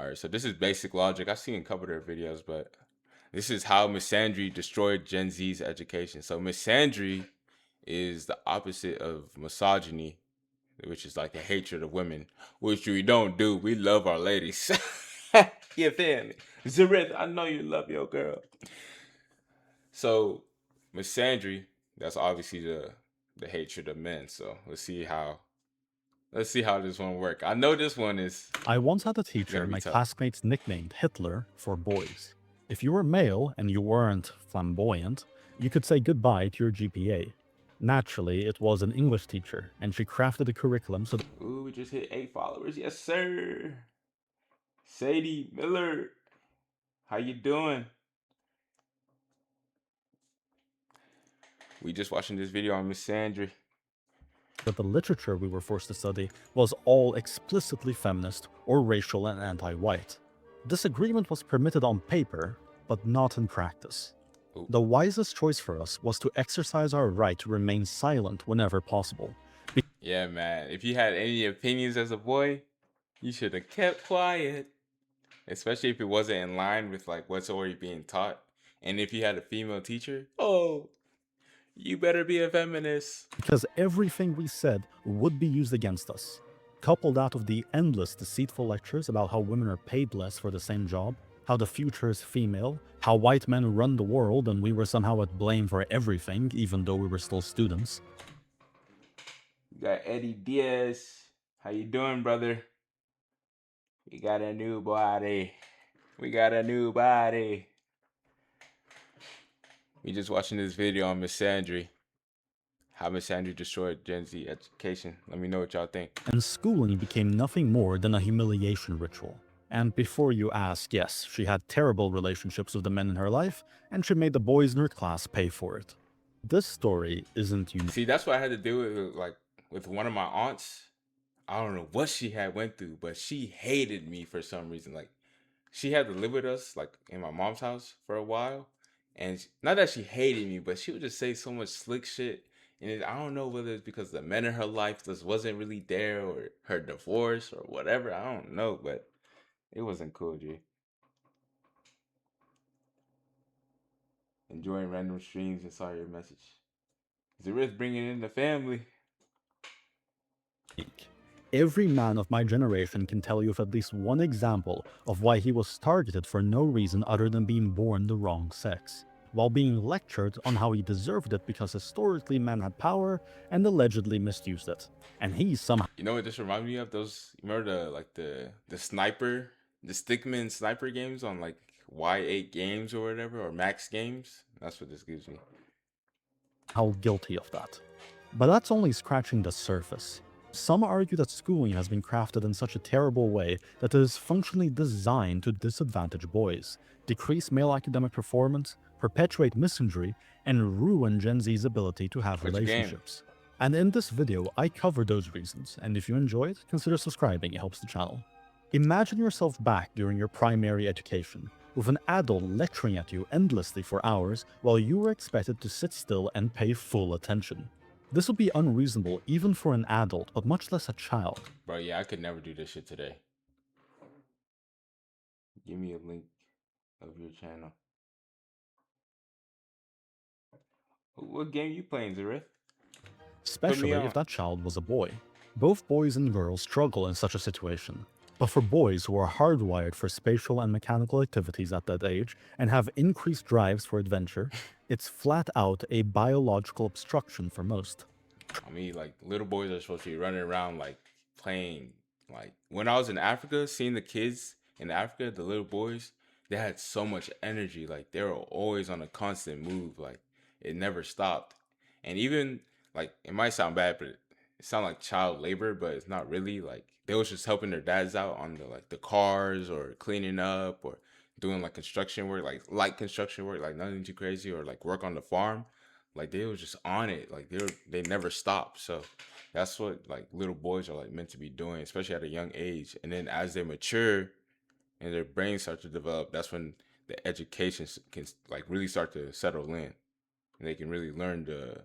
All right, so this is basic logic. I've seen a couple of their videos, but this is how misandry destroyed Gen Z's education. So misandry is the opposite of misogyny, which is like the hatred of women, which we don't do. We love our ladies. You feel me? Zareth, I know you love your girl. So misandry, that's obviously the hatred of men. So let's see how this one work. I know this one is I once had a gonna teacher be my tough. classmates nicknamed Hitler for boys. If you were male and you weren't flamboyant, you could say goodbye to your GPA. Naturally, it was an English teacher, and she crafted a curriculum so Ooh, we just hit 8 followers. Yes, sir. Sadie Miller, how you doing? We just watching this video on Miss Sandry. that the literature we were forced to study was all explicitly feminist or racial and anti-white. Disagreement was permitted on paper, but not in practice. Ooh. The wisest choice for us was to exercise our right to remain silent whenever possible. Yeah, man. If you had any opinions as a boy, you should have kept quiet. Especially if it wasn't in line with like what's already being taught. And if you had a female teacher, oh, you better be a feminist. Because everything we said would be used against us. Coupled out of the endless deceitful lectures about how women are paid less for the same job, how the future is female, how white men run the world and we were somehow at blame for everything, even though we were still students. You got Eddie Diaz. How you doing, brother? We got a new body. We got a new body. We just watching this video on Miss Sandry. How Miss Sandry destroyed Gen Z education. Let me know what y'all think. And schooling became nothing more than a humiliation ritual. And before you ask, yes, she had terrible relationships with the men in her life, and she made the boys in her class pay for it. This story isn't unique. See, that's what I had to do with with one of my aunts. I don't know what she had went through, but she hated me for some reason. Like she had to live with us, like in my mom's house for a while, and not that she hated me, but she would just say so much slick shit. And I don't know whether it's because the men in her life just wasn't really there, or her divorce, or whatever. I don't know, but it wasn't cool, G. Enjoying random streams and saw your message. Zarith bringing in the family. Every man of my generation can tell you of at least one example of why he was targeted for no reason other than being born the wrong sex, while being lectured on how he deserved it because historically men had power and allegedly misused it. And he somehow You know what this reminds me of? Those, you remember the sniper, the stickman sniper games on like Y8 games or whatever, or Max games? That's what this gives me. guilty of that. But that's only scratching the surface. Some argue that schooling has been crafted in such a terrible way that it is functionally designed to disadvantage boys, decrease male academic performance, perpetuate misandry, and ruin Gen Z's ability to have Which game? relationships. And in this video, I cover those reasons, and if you enjoy it, consider subscribing, it helps the channel. Imagine yourself back during your primary education, with an adult lecturing at you endlessly for hours while you were expected to sit still and pay full attention. This would be unreasonable even for an adult, but much less a child. Bro, yeah, I could never do this shit today. Give me a link of your channel. What game you playing, Zareth? Especially if that child was a boy. Both boys and girls struggle in such a situation. But for boys who are hardwired for spatial and mechanical activities at that age and have increased drives for adventure, it's flat out a biological obstruction for most. I mean, like little boys are supposed to be running around like playing. Like when I was in Africa, seeing the kids in Africa, the little boys, they had so much energy. Like they were always on a constant move. Like it never stopped. And even like it might sound bad, but it sound like child labor, but it's not really. Like they was just helping their dads out on the cars or cleaning up or doing like construction work, like light construction work, like nothing too crazy, or like work on the farm. Like they was just on it. Like they never stopped. So that's what like little boys are like meant to be doing, especially at a young age. And then as they mature and their brains start to develop, that's when the education can like really start to settle in, and they can really learn the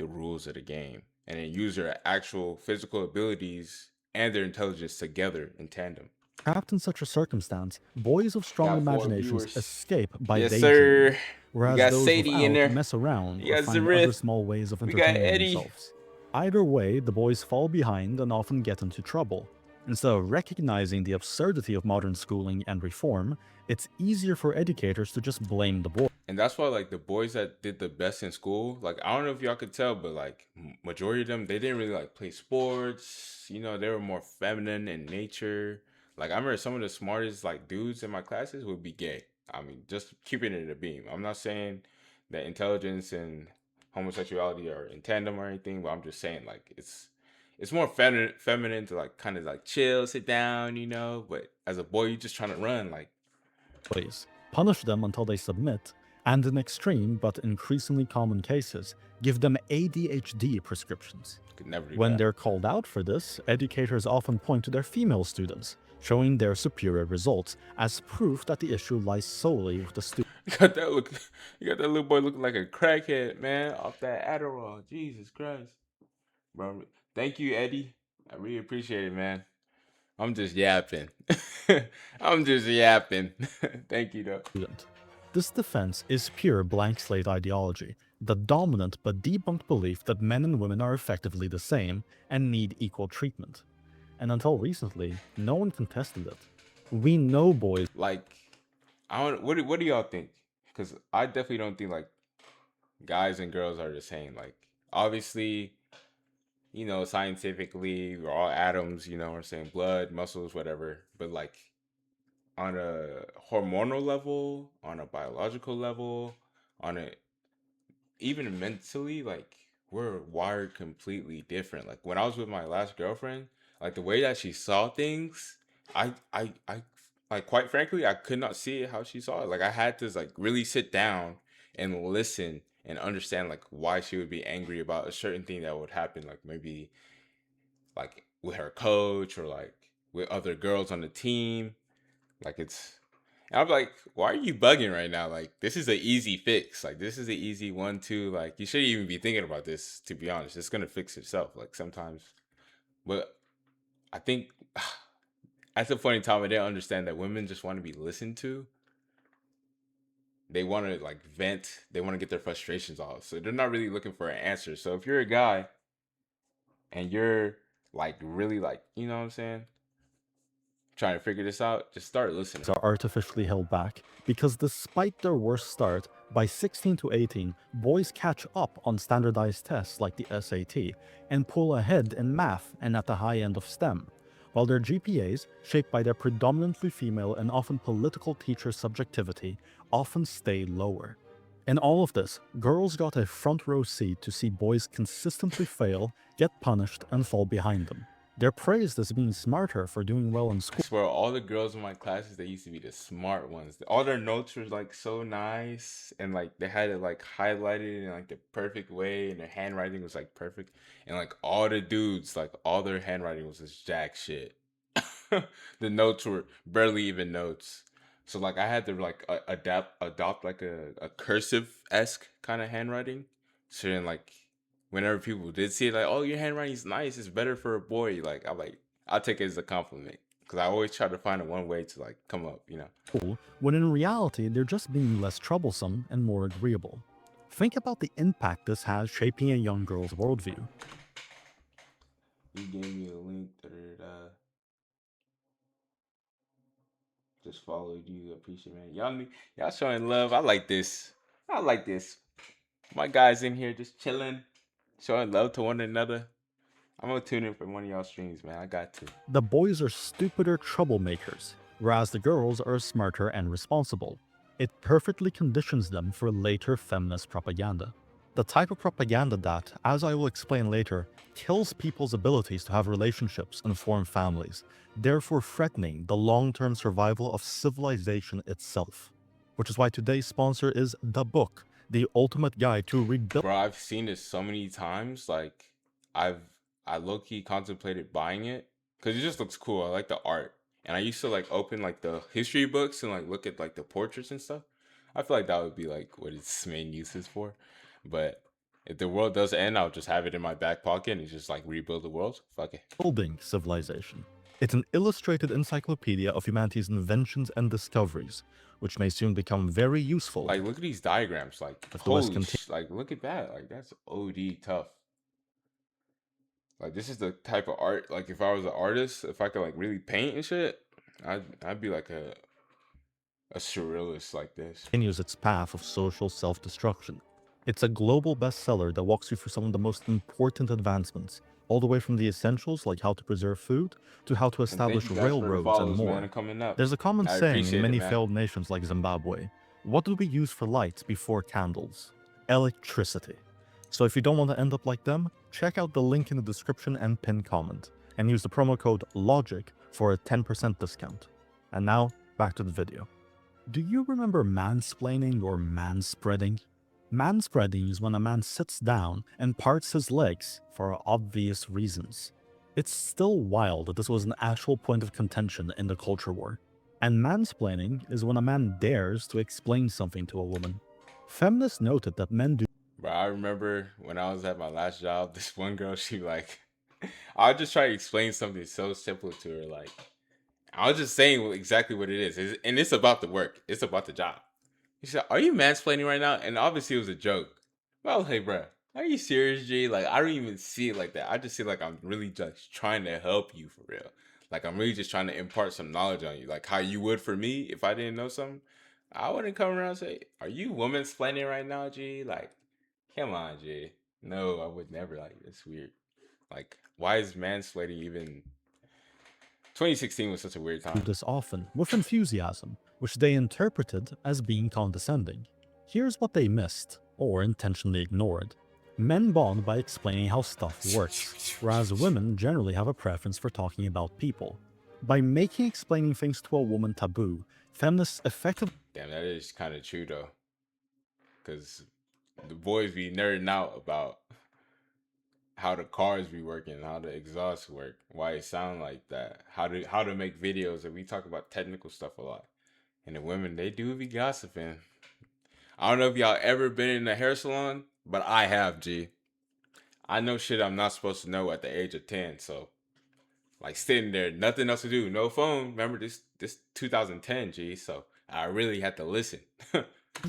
rules of the game, and then use their actual physical abilities and their intelligence together in tandem. Trapped in such a circumstance, boys of strong Got 4 imaginations viewers. escape by Yes, daydreaming, sir. We whereas got those Sadie in without there. mess around We or got find other Zarith. small ways of We got entertaining Eddie. themselves. Either way, the boys fall behind and often get into trouble. Instead of recognizing the absurdity of modern schooling and reform, it's easier for educators to just blame the boys. And that's why, like, the boys that did the best in school, like, I don't know if y'all could tell, but like majority of them, they didn't really like play sports. You know, they were more feminine in nature. Like, I remember some of the smartest like dudes in my classes would be gay. I mean, just keeping it a beam. I'm not saying that intelligence and homosexuality are in tandem or anything, but I'm just saying like it's more feminine to like kind of like chill, sit down, you know. But as a boy, you just trying to run, like. Punish them until they submit, and in extreme but increasingly common cases, give them ADHD prescriptions. Could never do When that. they're called out for this, educators often point to their female students, showing their superior results as proof that the issue lies solely with the student. You got that little boy looking like a crackhead, man, off that Adderall. Jesus Christ, bro. Thank you, Eddie. I really appreciate it, man. I'm just yapping. I'm just yapping. Thank you, though. This defense is pure blank slate ideology, the dominant but debunked belief that men and women are effectively the same and need equal treatment. And until recently, no one contested it. We know boys Like, I don't. What do y'all think? Because I definitely don't think like guys and girls are the same. Like, obviously, you know, scientifically, we're all atoms. You know, what I'm saying blood, muscles, whatever. But like, on a hormonal level, on a biological level, on a even mentally, like we're wired completely different. Like when I was with my last girlfriend, like the way that she saw things, I like quite frankly, I could not see it how she saw it. Like I had to like really sit down and listen and understand like why she would be angry about a certain thing that would happen, like maybe like with her coach or like with other girls on the team. Like it's and I'm like, why are you bugging right now? Like this is an easy fix. Like this is an easy 1, 2. Like you shouldn't even be thinking about this, to be honest. It's gonna fix itself. Like sometimes. But I think at the point in time I didn't understand that women just want to be listened to. They want to like vent. They want to get their frustrations off. So they're not really looking for an answer. So if you're a guy and you're like really like, you know what I'm saying? Trying to figure this out, just start listening. are artificially held back because despite their worst start, by 16 to 18, boys catch up on standardized tests like the SAT and pull ahead in math and at the high end of STEM, while their GPAs, shaped by their predominantly female and often political teacher subjectivity, often stay lower. In all of this, girls got a front row seat to see boys consistently fail, get punished, and fall behind them. They're praised as being smarter for doing well in I school. swear, all the girls in my classes, they used to be the smart ones. All their notes were like so nice, and like they had it like highlighted in like the perfect way, and their handwriting was like perfect. And like all the dudes, like all their handwriting was just jack shit. The notes were barely even notes. So like I had to like adopt like a cursive-esque kind of handwriting. So then like whenever people did see it, like, oh, your handwriting's nice, it's better for a boy. Like I'm like, I'll take it as a compliment because I always try to find a one way to like come up, you know. School, when in reality they're just being less troublesome and more agreeable. Think about the impact this has shaping a young girl's worldview. You gave me a link that just followed you. Appreciate, man. Y'all showing love. I like this. I like this. My guys in here just chilling, showing love to one another. I'm gonna tune in for one of y'all streams, man. I got to. The boys are stupider troublemakers, whereas the girls are smarter and responsible. It perfectly conditions them for later feminist propaganda. The type of propaganda that, as I will explain later, kills people's abilities to have relationships and form families, therefore threatening the long-term survival of civilization itself. Which is why today's sponsor is The Book, the ultimate guide to rebuild. Bro, I've seen this so many times. Like, I low key contemplated buying it because it just looks cool. I like the art, and I used to like open like the history books and like look at like the portraits and stuff. I feel like that would be like what its main use is for. But if the world does end, I'll just have it in my back pocket and just like rebuild the world. Fuck it. Building civilization. It's an illustrated encyclopedia of humanity's inventions and discoveries, which may soon become very useful Like, look at these diagrams. Like, if the West holy continues. like, look at that. Like, that's OD tough. Like, this is the type of art. Like, if I was an artist, if I could like really paint and shit, I'd be like a surrealist like this. Its path of social self-destruction. It's a global bestseller that walks you through some of the most important advancements, all the way from the essentials like how to preserve food to how to And thank establish you guys for the railroads and follows, man, more. and coming up. There's a common I saying in appreciate it, many man. failed nations like Zimbabwe: what do we use for light before candles? Electricity. So if you don't want to end up like them, check out the link in the description and pinned comment, and use the promo code LOGIC for a 10% discount. And now, back to the video. Do you remember mansplaining or manspreading? Manspreading is when a man sits down and parts his legs for obvious reasons. It's still wild that this was an actual point of contention in the culture war. And mansplaining is when a man dares to explain something to a woman. Feminists noted that men do Bro, I remember when I was at my last job, this one girl, she like, I'll just try to explain something so simple to her. Like, I was just saying exactly what it is. And it's about the work. It's about the job. She said, "Are you mansplaining right now?" And obviously it was a joke. But I was like, bro, are you serious, G? Like, I don't even see it like that. I just see like I'm really just trying to help you for real. Like, I'm really just trying to impart some knowledge on you. Like how you would for me if I didn't know something. I wouldn't come around and say, "Are you womansplaining right now, G?" Like, come on, G. No, I would never. Like, it's weird. Like, why is mansplaining even? 2016 was such a weird time. this often with enthusiasm, which they interpreted as being condescending. Here's what they missed, or intentionally ignored. Men bond by explaining how stuff works, whereas women generally have a preference for talking about people. By making explaining things to a woman taboo, feminists effectively Damn, that is kind of true though. Because the boys be nerding out about how the cars be working, how the exhausts work, why it sound like that, how to make videos, and we talk about technical stuff a lot. And the women, they do be gossiping. I don't know if y'all ever been in a hair salon, but I have, G. I know shit I'm not supposed to know at the age of 10, so like sitting there, nothing else to do, no phone. Remember this 2010, G, so I really had to listen.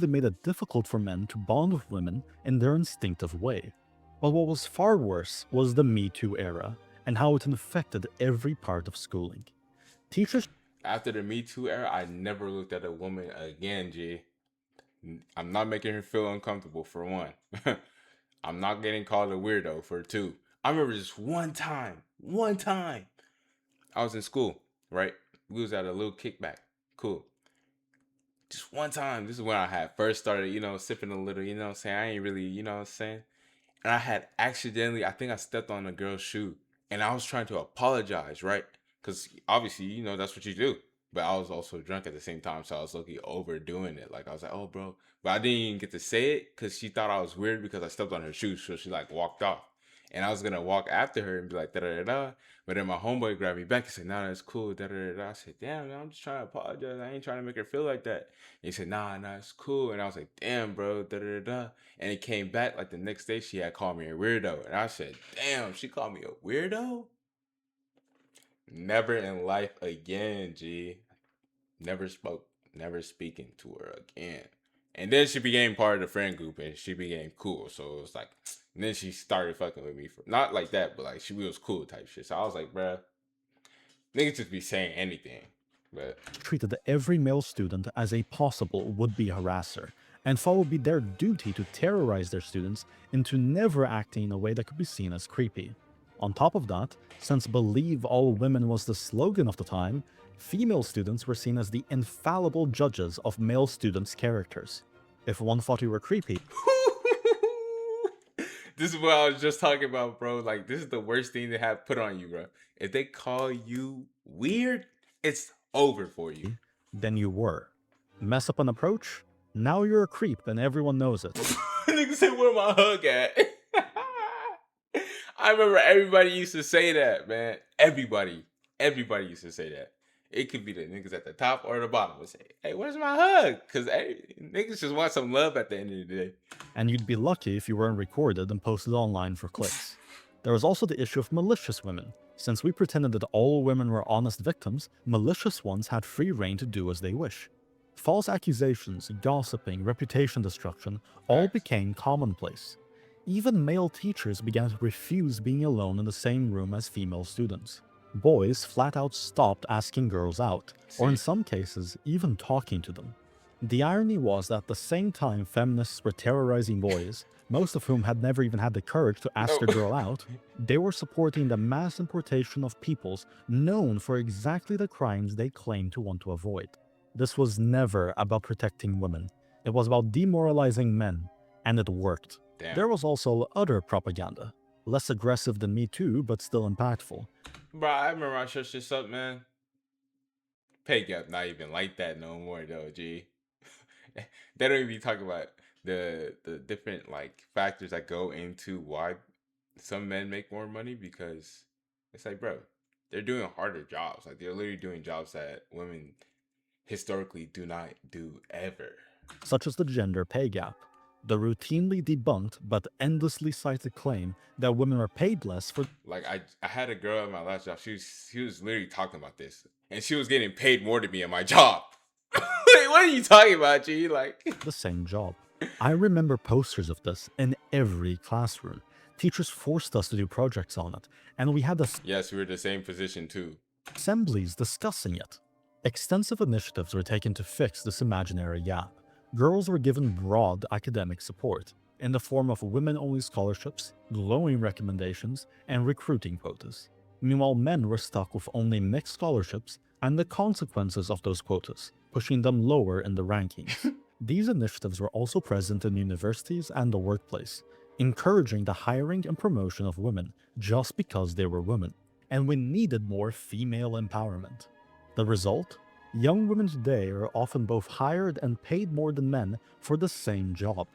made it difficult for men to bond with women in their instinctive way. But what was far worse was the Me Too era, and how it infected every part of schooling. Teachers After the Me Too era, I never looked at a woman again, G. I'm not making her feel uncomfortable, for one. I'm not getting called a weirdo, for two. I remember just one time, I was in school, right? We was at a little kickback. Cool. Just one time. This is when I had first started, sipping a little, you know what I'm saying? I ain't really, you know what I'm saying? And I had accidentally, I think I stepped on a girl's shoe. And I was trying to apologize, right? Because obviously, that's what you do. But I was also drunk at the same time, so I was lucky overdoing it. Like, I was like, "Oh, bro." But I didn't even get to say it because she thought I was weird because I stepped on her shoes. So she, like, walked off. And I was going to walk after her and be like, da-da-da-da. But then my homeboy grabbed me back and said, "Nah, that's cool, da-da-da-da." I said, "Damn, man, I'm just trying to apologize. I ain't trying to make her feel like that." And he said, "Nah, it's cool." And I was like, "Damn, bro, da-da-da-da." And it came back, like, the next day, she had called me a weirdo. And I said, "Damn, she called me a weirdo?" Never in life again, G. Never speaking to her again. And then she became part of the friend group and she became cool. So it was like, and then she started fucking with me for not like that, but like she was cool type shit. So I was like, bruh, niggas just be saying anything. But treated every male student as a possible would-be harasser, and thought it would be their duty to terrorize their students into never acting in a way that could be seen as creepy. On top of that, since "Believe all women" was the slogan of the time, female students were seen as the infallible judges of male students' characters. If one thought you were creepy, this is what I was just talking about, bro. Like, this is the worst thing they have put on you, bro. If they call you weird, it's over for you. then you were. Mess up an approach? Now you're a creep and everyone knows it. Nigga said, "Where my hug at?" I remember everybody used to say that, man. Everybody used to say that. It could be the niggas at the top or the bottom would say, "Hey, where's my hug?" Because niggas just want some love at the end of the day. And you'd be lucky if you weren't recorded and posted online for clicks. There was also the issue of malicious women, Since we pretended that all women were honest victims, malicious ones had free reign to do as they wish. False accusations, gossiping, reputation destruction all Facts. became commonplace. Even male teachers began to refuse being alone in the same room as female students. Boys flat out stopped asking girls out, or in See, some cases, even talking to them. The irony was that at the same time feminists were terrorizing boys, most of whom had never even had the courage to ask no. a girl out, they were supporting the mass importation of peoples known for exactly the crimes they claimed to want to avoid. This was never about protecting women. It was about demoralizing men, and it worked. Damn. There was also other propaganda, less aggressive than Me Too, but still impactful. Bro, I remember I searched this up, man. Pay gap not even like that no more though, G. They don't even be talking about the different like factors that go into why some men make more money, because it's like, bro, they're doing harder jobs. Like they're literally doing jobs that women historically do not do ever. Such as the gender pay gap, the routinely debunked but endlessly cited claim that women are paid less for Like I had a girl at my last job. She was literally talking about this, and she was getting paid more than me at my job. Like, what are you talking about, G? Like, the same job. I remember posters of this in every classroom. Teachers forced us to do projects on it, and we had yes, we were the same position too. assemblies discussing it. Extensive initiatives were taken to fix this imaginary gap. Girls were given broad academic support in the form of women-only scholarships, glowing recommendations, and recruiting quotas. Meanwhile, men were stuck with only mixed scholarships and the consequences of those quotas, pushing them lower in the rankings. These initiatives were also present in universities and the workplace, encouraging the hiring and promotion of women just because they were women. And we needed more female empowerment. The result? Young women today are often both hired and paid more than men for the same job.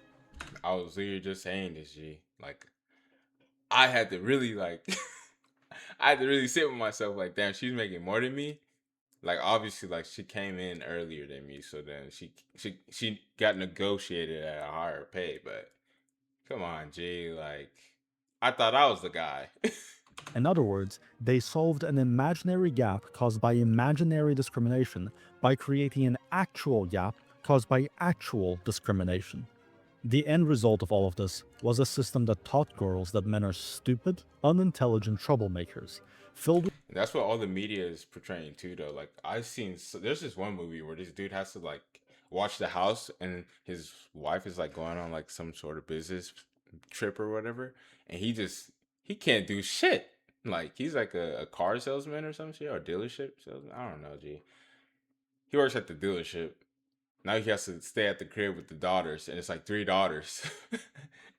I was literally just saying this, G. Like, I had to really like, I had to really sit with myself. Like, damn, she's making more than me. Like, obviously, like she came in earlier than me, so then she got negotiated at a higher pay. But come on, G. Like, I thought I was the guy. In other words, they solved an imaginary gap caused by imaginary discrimination by creating an actual gap caused by actual discrimination. The end result of all of this was a system that taught girls that men are stupid, unintelligent troublemakers, filled with That's what all the media is portraying too, though. Like I've seen, there's this one movie where this dude has to like watch the house, and his wife is like going on like some sort of business trip or whatever, and he can't do shit. Like he's like a car salesman or some shit, or dealership salesman. I don't know, G. He works at the dealership. Now he has to stay at the crib with the daughters, and it's like three daughters,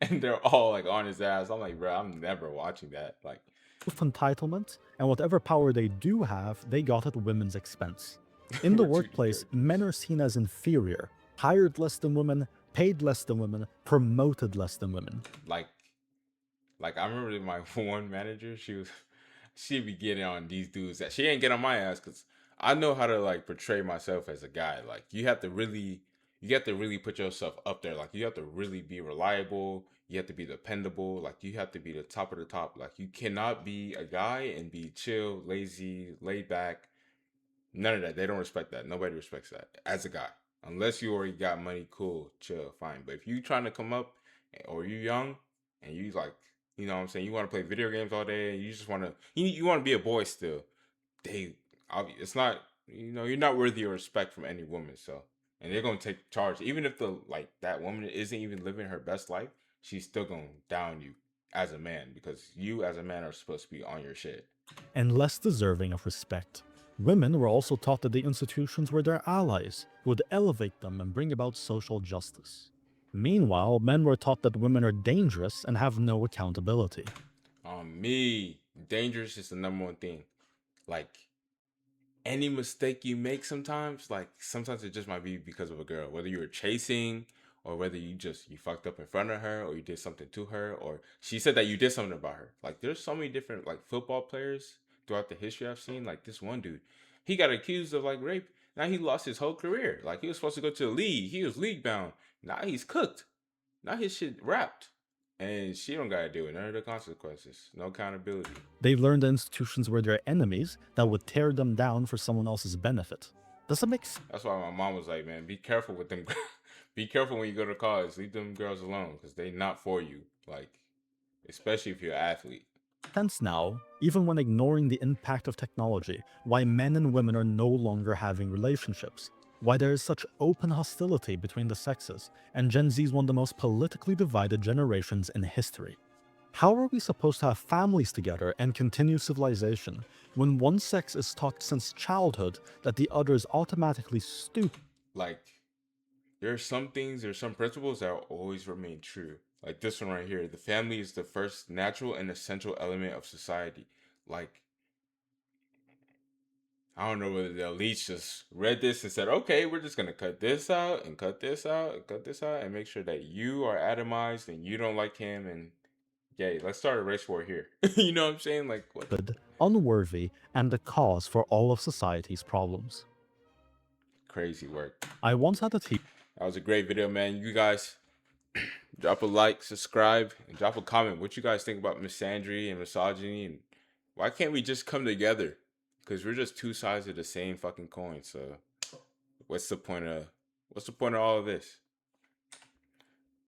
and they're all like on his ass. I'm like, bro, I'm never watching that. Like, entitlement, and whatever power they do have, they got at women's expense. In the we're too workplace, good. men are seen as inferior, hired less than women, paid less than women, promoted less than women. Like I remember my one manager, she'd be getting on these dudes that she ain't get on my ass, because I know how to like portray myself as a guy. Like you have to really put yourself up there. Like you have to really be reliable. You have to be dependable. Like you have to be the top of the top. Like you cannot be a guy and be chill, lazy, laid back. None of that. They don't respect that. Nobody respects that as a guy. Unless you already got money, cool, chill, fine. But if you trying to come up, or you young and you like, you know what I'm saying, you want to play video games all day, and you just want to, you want to be a boy still. It's not, you're not worthy of respect from any woman. So, and they're gonna take charge, even if that woman isn't even living her best life. She's still gonna down you as a man, because you as a man are supposed to be on your shit. And less deserving of respect. Women were also taught that the institutions were their allies, who would elevate them and bring about social justice. Meanwhile, men were taught that women are dangerous and have no accountability. On me, dangerous is the number one thing. Like any mistake you make sometimes it just might be because of a girl, whether you were chasing, or whether you fucked up in front of her, or you did something to her, or she said that you did something about her. Like there's so many different like football players throughout the history I've seen. Like this one dude, he got accused of like rape. Now he lost his whole career. Like he was supposed to go to the league, he was league bound. Now he's cooked. Now his shit wrapped. And she don't gotta deal with none of the consequences. No accountability. They've learned the institutions were their enemies that would tear them down for someone else's benefit. Does that make sense? That's why my mom was like, man, be careful with them. Be careful when you go to college. Leave them girls alone because they not for you. Like, especially if you're an athlete. Now, even when ignoring the impact of technology, why men and women are no longer having relationships, why there is such open hostility between the sexes, and Gen Z is one of the most politically divided generations in history. How are we supposed to have families together and continue civilization when one sex is taught since childhood that the other is automatically stupid? Like, there are some things, there's some principles that will always remain true. Like this one right here. The family is the first natural and essential element of society. Like, I don't know whether the elites just read this and said, okay, we're just gonna cut this out and cut this out and cut this out and make sure that you are atomized and you don't like him and yeah, let's start a race war here. You know what I'm saying? Like what? Unworthy, and the cause for all of society's problems. Crazy work. I once had a teacher. That was a great video, man. You guys drop a like, subscribe, and drop a comment. What you guys think about misandry and misogyny, and why can't we just come together? Because we're just two sides of the same fucking coin. So what's the point of all of this?